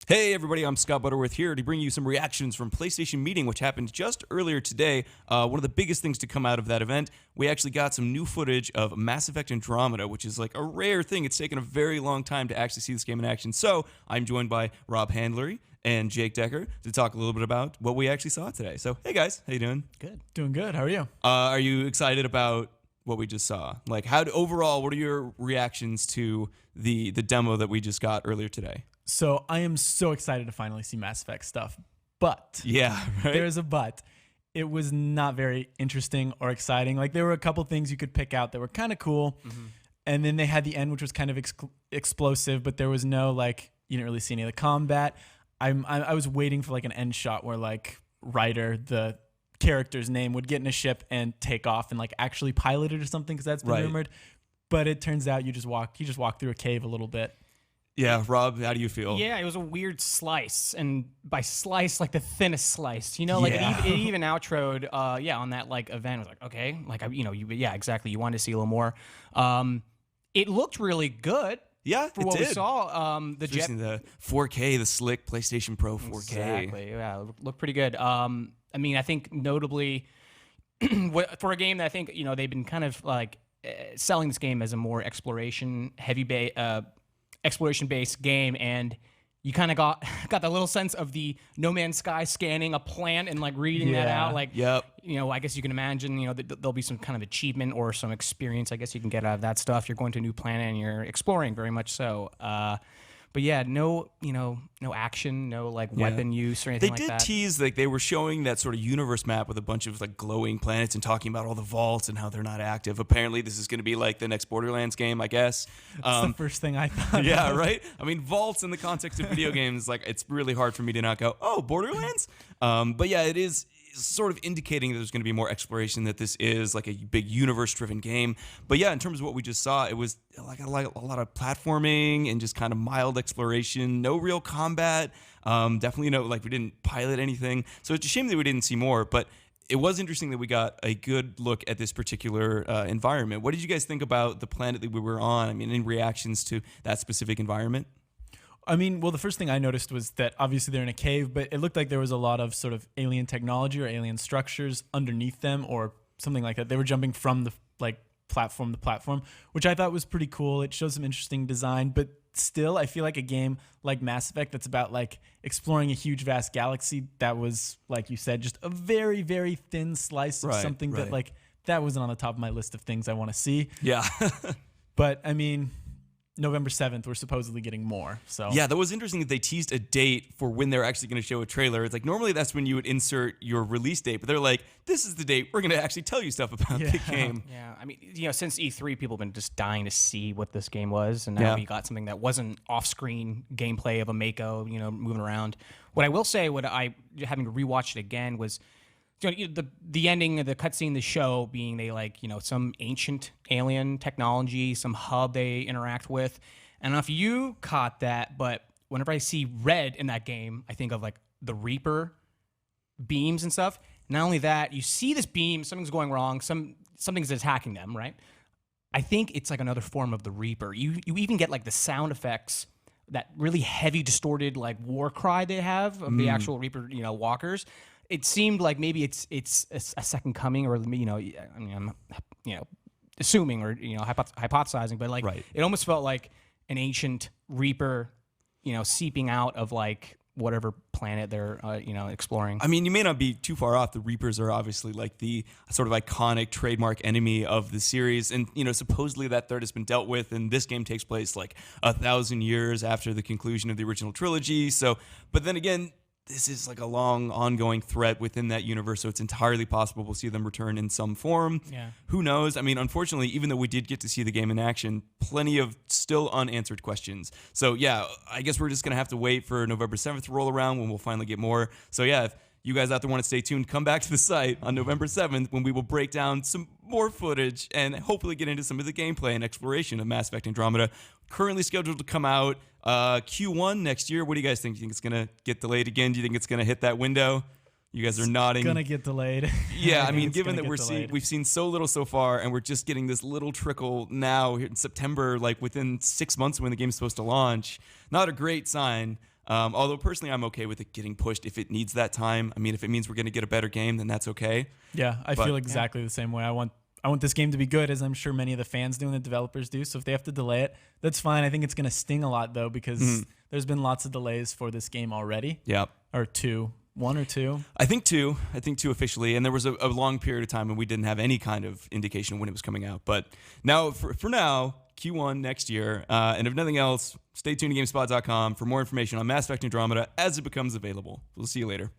Hey everybody, I'm Scott Butterworth here to bring you some reactions from PlayStation Meeting, which happened just earlier today. One of the biggest things to come out of that event, we actually got some new footage of Mass Effect Andromeda, which is like a rare thing. It's taken a very long time to actually see this game in action. So I'm joined by Rob Handlery and Jake Decker to talk a little bit about what we actually saw today. So hey guys, how you doing? Good. Doing good. How are you? Are you excited about what we just saw? Like, overall, what are your reactions to the demo that we just got earlier today? So I am so excited to finally see Mass Effect stuff, but Yeah, right? there's a but. It was not very interesting or exciting. Like there were a couple things you could pick out that were kind of cool, and then they had the end, which was kind of explosive, but there was no like you didn't really see any of the combat. I was waiting for like an end shot where like Ryder, the character's name, would get in a ship and take off and like actually pilot it or something, because that's been rumored. But it turns out you just walk through a cave a little bit. Yeah, Rob, how do you feel? Yeah, it was a weird slice, and by slice, like the thinnest slice. You know, like it even outroed. On that like event, it was like okay, like exactly. You wanted to see a little more. It looked really good. Yeah, for what we saw. The 4K, the slick PlayStation Pro 4K. Exactly. Yeah, it looked pretty good. I mean, I think notably for a game that I think they've been kind of like selling this game as a more exploration-based game, and you kind of got the little sense of the No Man's Sky scanning a plant and like reading that out. Like, I guess you can imagine, there'll be some kind of achievement or some experience, I guess you can get out of that stuff. You're going to a new planet and you're exploring, very much so. But yeah, no action, no like weapon use or anything like that. They did tease, like they were showing that sort of universe map with a bunch of like glowing planets and talking about all the vaults and how they're not active. Apparently this is going to be like the next Borderlands game, I guess. That's the first thing I thought. Yeah, right? I mean, vaults in the context of video games, like it's really hard for me to not go, oh, Borderlands? But yeah, it is sort of indicating that there's going to be more exploration, that this is like a big universe-driven game. But yeah, in terms of what we just saw, it was like a lot of platforming and just kind of mild exploration, no real combat. Definitely we didn't pilot anything. So it's a shame that we didn't see more, but it was interesting that we got a good look at this particular environment. What did you guys think about the planet that we were on? I mean, in reactions to that specific environment? I mean, well, the first thing I noticed was that obviously they're in a cave, but it looked like there was a lot of sort of alien technology or alien structures underneath them or something like that. They were jumping from the platform to platform, which I thought was pretty cool. It showed some interesting design, but still, I feel like a game like Mass Effect that's about like exploring a huge, vast galaxy, that was, like you said, just a very, very thin slice of something that like that wasn't on the top of my list of things I want to see. Yeah. But I mean, November 7th, we're supposedly getting more. So yeah, that was interesting that they teased a date for when they're actually going to show a trailer. It's like normally that's when you would insert your release date, but they're like, this is the date we're going to actually tell you stuff about the game. Yeah, I mean, since E3, people have been just dying to see what this game was, and now we got something that wasn't off-screen gameplay of a Mako, moving around. What I will say, having to rewatch it again, was the ending of the cutscene, the show being some ancient alien technology, some hub they interact with. I don't know if you caught that, but whenever I see red in that game, I think of like the Reaper beams and stuff. Not only that, you see this beam, something's going wrong, something's attacking them, right? I think it's like another form of the Reaper. You even get like the sound effects, that really heavy, distorted like war cry they have of the actual Reaper, walkers. It seemed like maybe it's a second coming, or I mean, I'm assuming or hypothesizing, but like it almost felt like an ancient Reaper, seeping out of like whatever planet they're exploring. I mean, you may not be too far off. The Reapers are obviously like the sort of iconic trademark enemy of the series, and supposedly that threat has been dealt with, and this game takes place like 1,000 years after the conclusion of the original trilogy. So, but then again, this is like a long ongoing threat within that universe, so it's entirely possible we'll see them return in some form. Yeah. Who knows? I mean, unfortunately, even though we did get to see the game in action, plenty of still unanswered questions. So yeah, I guess we're just going to have to wait for November 7th to roll around when we'll finally get more. So yeah, if you guys out there want to stay tuned, come back to the site on November 7th when we will break down some more footage and hopefully get into some of the gameplay and exploration of Mass Effect Andromeda. Currently scheduled to come out Q1 next year. What do you guys think? Do you think it's going to get delayed again? Do you think it's going to hit that window? You guys are nodding. It's gonna get delayed. Yeah, I mean, given that we've seen so little so far, and we're just getting this little trickle now here in September, like within 6 months when the game's supposed to launch, not a great sign. Although personally, I'm okay with it getting pushed if it needs that time. I mean, if it means we're going to get a better game, then that's okay. Yeah, I feel exactly the same way. I want this game to be good, as I'm sure many of the fans do and the developers do. So if they have to delay it, that's fine. I think it's going to sting a lot, though, because there's been lots of delays for this game already. Yeah. Or two. One or two? I think two officially. And there was a long period of time when we didn't have any kind of indication when it was coming out. But now, for now, Q1 next year. And if nothing else, stay tuned to GameSpot.com for more information on Mass Effect Andromeda as it becomes available. We'll see you later.